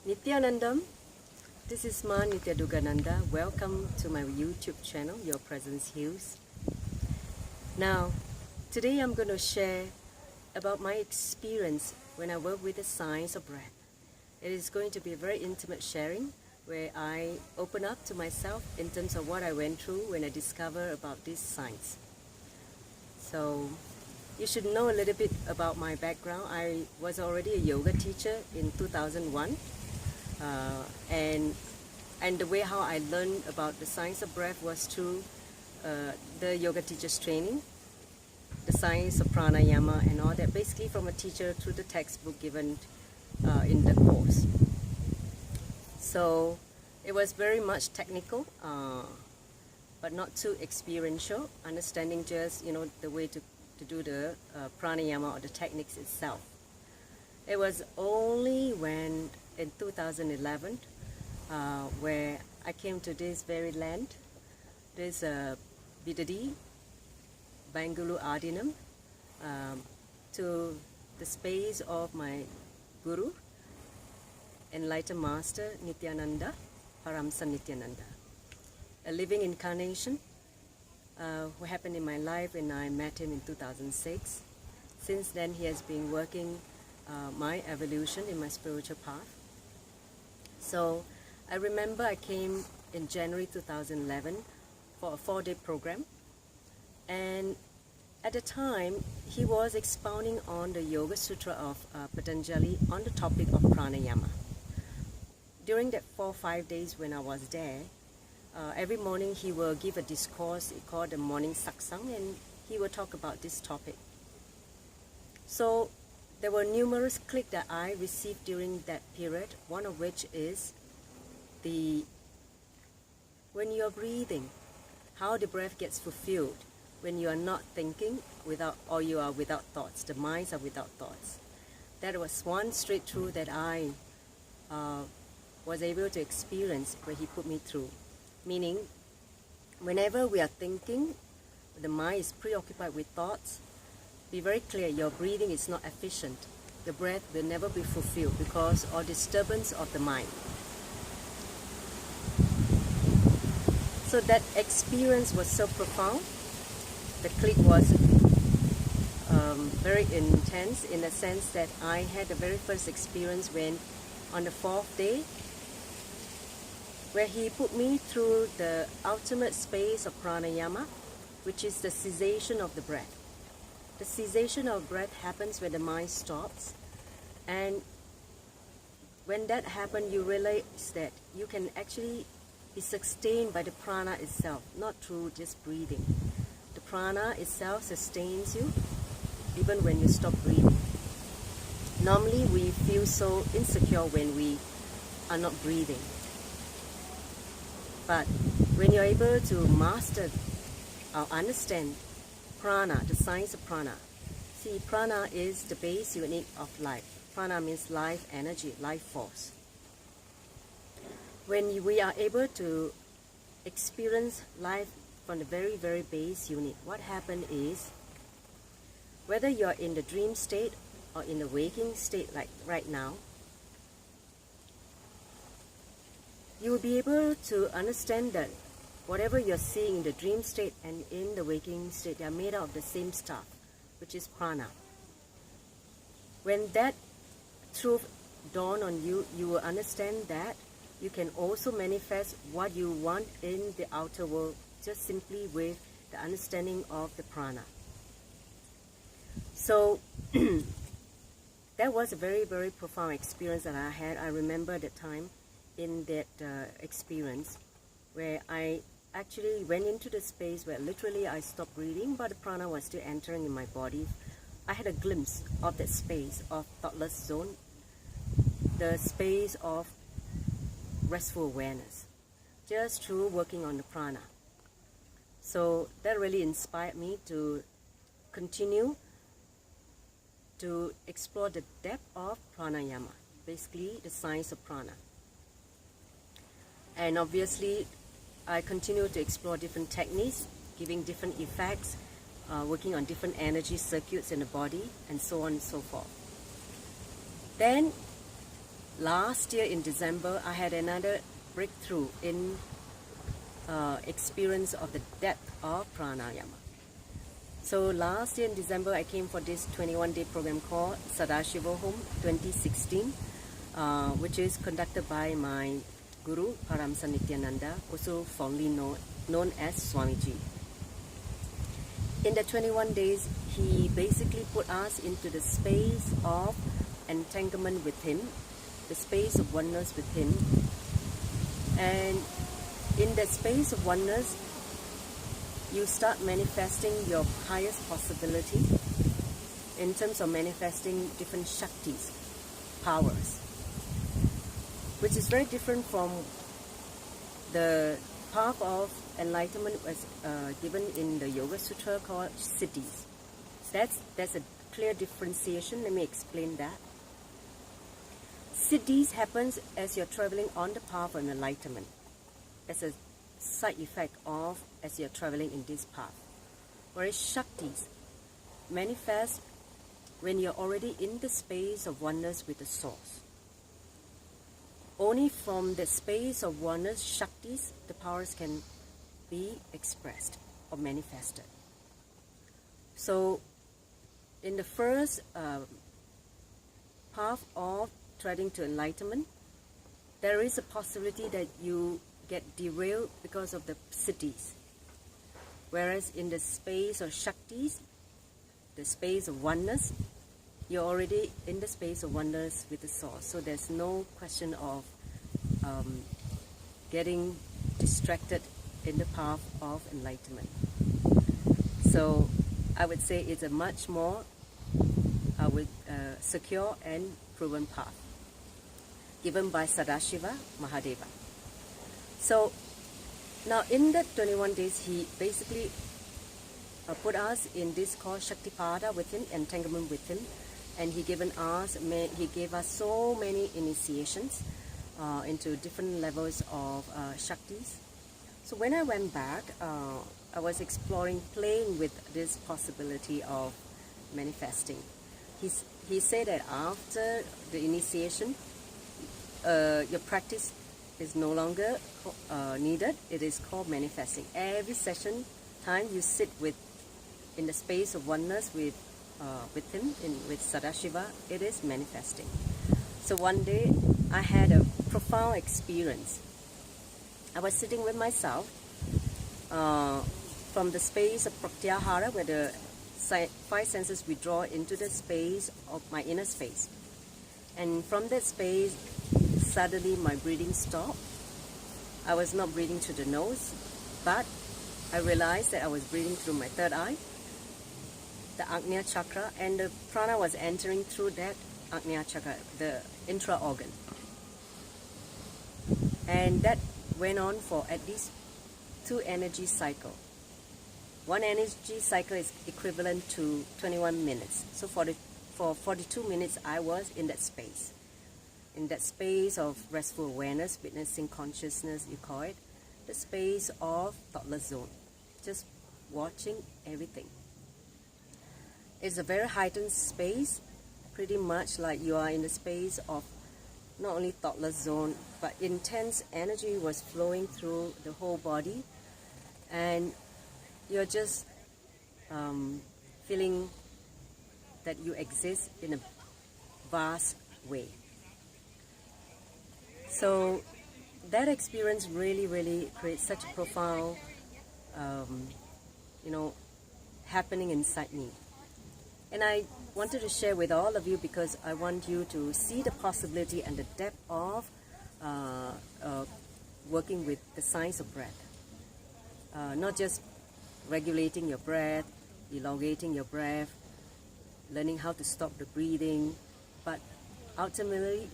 Nityanandam, this is Ma Nityadugananda. Welcome to my YouTube channel, Your Presence Heals. Now, today I'm going to share about my experience when I work with the science of breath. It is going to be a very intimate sharing where I open up to myself in terms of what I went through when I discovered about this science. So, you should know a little bit about my background. I was already a yoga teacher in 2001. And the way how I learned about the science of breath was through the yoga teacher's training, the science of pranayama and all that, basically from a teacher through the textbook given in the course. So it was very much technical, but not too experiential, understanding just the way to do the pranayama or the techniques itself. It was only when in 2011 where I came to this very land, this Bidadi, Bangulu Ardinam, to the space of my Guru, Enlightened Master Nityananda, Paramsa Nityananda. A living incarnation who happened in my life when I met him in 2006. Since then he has been working my evolution in my spiritual path. So I remember I came in January 2011 for a 4-day program, and at the time he was expounding on the Yoga Sutra of Patanjali on the topic of pranayama. During that 4-5 days when I was there, every morning he will give a discourse called the morning satsang, and he will talk about this topic. So there were numerous clicks that I received during that period, one of which is when you are breathing, how the breath gets fulfilled when you are not thinking or you are without thoughts, the minds are without thoughts. That was one straight through that I was able to experience where he put me through. Meaning, whenever we are thinking, the mind is preoccupied with thoughts, be very clear, your breathing is not efficient. The breath will never be fulfilled because of disturbance of the mind. So that experience was so profound. The click was very intense in the sense that I had the very first experience when on the 4th day, where he put me through the ultimate space of pranayama, which is the cessation of the breath. The cessation of breath happens when the mind stops, and when that happens, you realize that you can actually be sustained by the prana itself, not through just breathing. The prana itself sustains you even when you stop breathing. Normally we feel so insecure when we are not breathing. But when you're able to master or understand prana, the science of prana. See, prana is the base unit of life. Prana means life energy, life force. When we are able to experience life from the very, very base unit, what happens is, whether you're in the dream state or in the waking state like right now, you will be able to understand that whatever you're seeing in the dream state and in the waking state, they are made out of the same stuff, which is prana. When that truth dawns on you, you will understand that you can also manifest what you want in the outer world just simply with the understanding of the prana. So that was a very, very profound experience that I had. I remember the time in that experience where I actually went into the space where literally I stopped breathing, but the prana was still entering in my body. I had a glimpse of that space of thoughtless zone, the space of restful awareness, just through working on the prana. So that really inspired me to continue to explore the depth of pranayama, basically the science of prana. And obviously, I continue to explore different techniques, giving different effects, working on different energy circuits in the body, and so on and so forth. Then last year in December, I had another breakthrough in experience of the depth of pranayama. So last year in December, I came for this 21-day program called Sadashiva Home 2016, which is conducted by my Guru Paramsa Nityananda, also fondly known as Swamiji. In the 21 days, he basically put us into the space of entanglement with him, the space of oneness with him. And in that space of oneness, you start manifesting your highest possibility in terms of manifesting different Shaktis, powers, which is very different from the path of enlightenment was given in the Yoga Sutra called Siddhis. That's a clear differentiation. Let me explain that. Siddhis happens as you're traveling on the path of enlightenment, as a side effect of as you're traveling in this path. Whereas Shaktis manifest when you're already in the space of oneness with the source. Only from the space of oneness, Shaktis, the powers can be expressed or manifested. So in the first path of treading to enlightenment, there is a possibility that you get derailed because of the Siddhis. Whereas in the space of Shaktis, the space of oneness, you're already in the space of oneness with the source. So there's no question of getting distracted in the path of enlightenment. So I would say it's a much more secure and proven path given by Sadashiva Mahadeva. So now in the 21 days, he basically put us in this called Shaktipada with him, entanglement with him, and he gave us so many initiations into different levels of Shaktis. So when I went back, I was playing with this possibility of manifesting. He said that after the initiation, your practice is no longer needed. It is called manifesting. Every session time you sit in the space of oneness with him, with Sadashiva, it is manifesting. So one day I had a profound experience. I was sitting with myself from the space of Pratyahara, where the five senses withdraw into the space of my inner space. And from that space, suddenly my breathing stopped. I was not breathing through the nose, but I realized that I was breathing through my third eye, the Agnya chakra, and the prana was entering through that Agnya chakra, the intra organ. And that went on for at least 2 energy cycles. One energy cycle is equivalent to 21 minutes. So for 42 minutes, I was in that space. In that space of restful awareness, witnessing consciousness, you call it, the space of thoughtless zone, just watching everything. It's a very heightened space, pretty much like you are in the space of not only thoughtless zone, but intense energy was flowing through the whole body, and you're just feeling that you exist in a vast way. So that experience really creates such a profound, happening inside me. And I wanted to share with all of you because I want you to see the possibility and the depth of working with the science of breath. Not just regulating your breath, elongating your breath, learning how to stop the breathing, but ultimately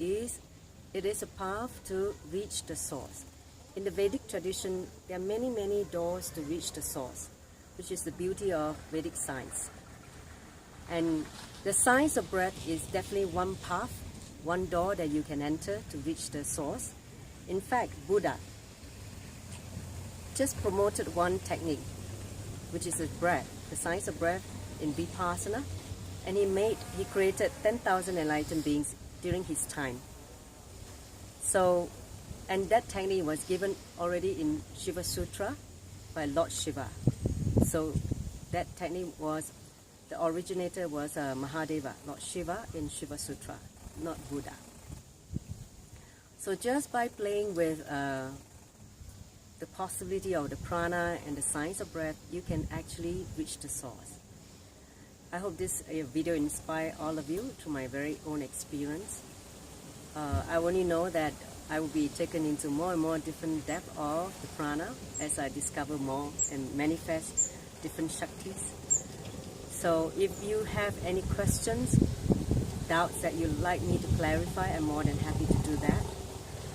it is a path to reach the source. In the Vedic tradition, there are many doors to reach the source, which is the beauty of Vedic science. And the science of breath is definitely one path, one door that you can enter to reach the source. In fact, Buddha just promoted one technique, which is the breath, the science of breath in Vipassana, and he created 10,000 enlightened beings during his time. So, and that technique was given already in Shiva Sutra by Lord Shiva. So that technique was, the originator was Mahadeva, Lord Shiva in Shiva Sutra, not Buddha. So just by playing with the possibility of the prana and the science of breath, you can actually reach the source. I hope this video inspire all of you through my very own experience. I only know that I will be taken into more and more different depth of the prana as I discover more and manifest different Shaktis. So if you have any questions, doubts that you'd like me to clarify, I'm more than happy to do that.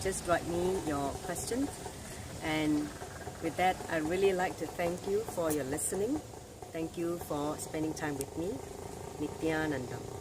Just write me your questions. And with that, I'd really like to thank you for your listening. Thank you for spending time with me. Nityanandam.